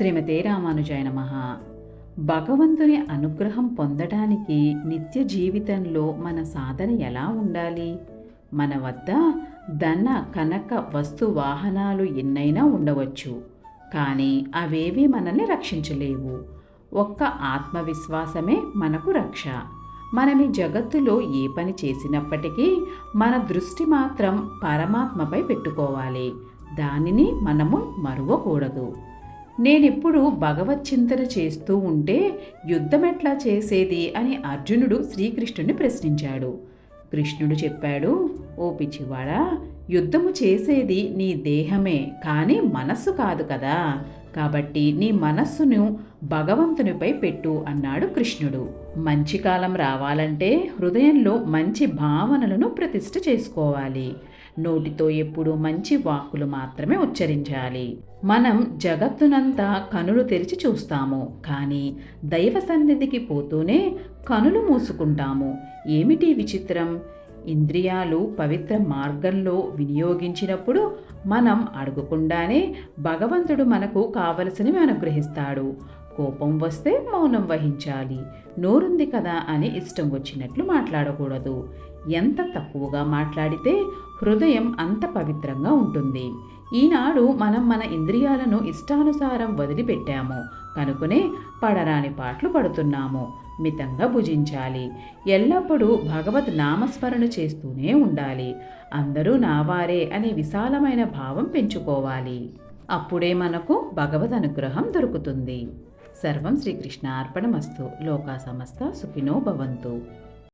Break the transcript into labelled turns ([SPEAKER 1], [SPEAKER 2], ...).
[SPEAKER 1] శ్రీమతే రామానుజాయ నమః. భగవంతుని అనుగ్రహం పొందటానికి నిత్య జీవితంలో మన సాధన ఎలా ఉండాలి? మన వద్ద ధన కనక వస్తు వాహనాలు ఎన్నైనా ఉండవచ్చు, కానీ అవేవి మనల్ని రక్షించలేవు. ఒక్క ఆత్మవిశ్వాసమే మనకు రక్ష. మనం ఈ జగత్తులో ఏ పని చేసినప్పటికీ మన దృష్టి మాత్రం పరమాత్మపై పెట్టుకోవాలి. దానిని మనము మరువకూడదు. నేనెప్పుడు భగవచ్చింతన చేస్తూ ఉంటే యుద్ధం ఎట్లా చేసేది అని అర్జునుడు శ్రీకృష్ణుడిని ప్రశ్నించాడు. కృష్ణుడు చెప్పాడు, ఓ పిచ్చివాడా, యుద్ధము చేసేది నీ దేహమే కానీ మనస్సు కాదు కదా. కాబట్టి నీ మనస్సును భగవంతునిపై పెట్టు అన్నాడు కృష్ణుడు. మంచి కాలం రావాలంటే హృదయంలో మంచి భావనలను ప్రతిష్ఠ చేసుకోవాలి. నోటితో ఎప్పుడు మంచి వాక్కులు మాత్రమే ఉచ్చరించాలి. మనం జగత్తునంతా కనులు తెరిచి చూస్తాము, కానీ దైవ సన్నిధికి పోతూనే కనులు మూసుకుంటాము. ఏమిటి విచిత్రం? ఇంద్రియాలు పవిత్ర మార్గంలో వినియోగించినప్పుడు మనం అడగకుండానే భగవంతుడు మనకు కావలసినవి అనుగ్రహిస్తాడు. కోపం వస్తే మౌనం వహించాలి. నోరుంది కదా అని ఇష్టం వచ్చినట్లు మాట్లాడకూడదు. ఎంత తక్కువగా మాట్లాడితే హృదయం అంత పవిత్రంగా ఉంటుంది. ఈనాడు మనం మన ఇంద్రియాలను ఇష్టానుసారం వదిలిపెట్టాము కనుకనే పడరాని పాటలు పడుతున్నాము. మితంగా భుజించాలి. ఎల్లప్పుడూ భగవద్ నామస్మరణ చేస్తూనే ఉండాలి. అందరూ నావారే అనే విశాలమైన భావం పెంచుకోవాలి. అప్పుడే మనకు భగవద్ అనుగ్రహం దొరుకుతుంది. సర్వం శ్రీకృష్ణార్పణమస్తు. లోకా సమస్త సుఖినో భవంతు.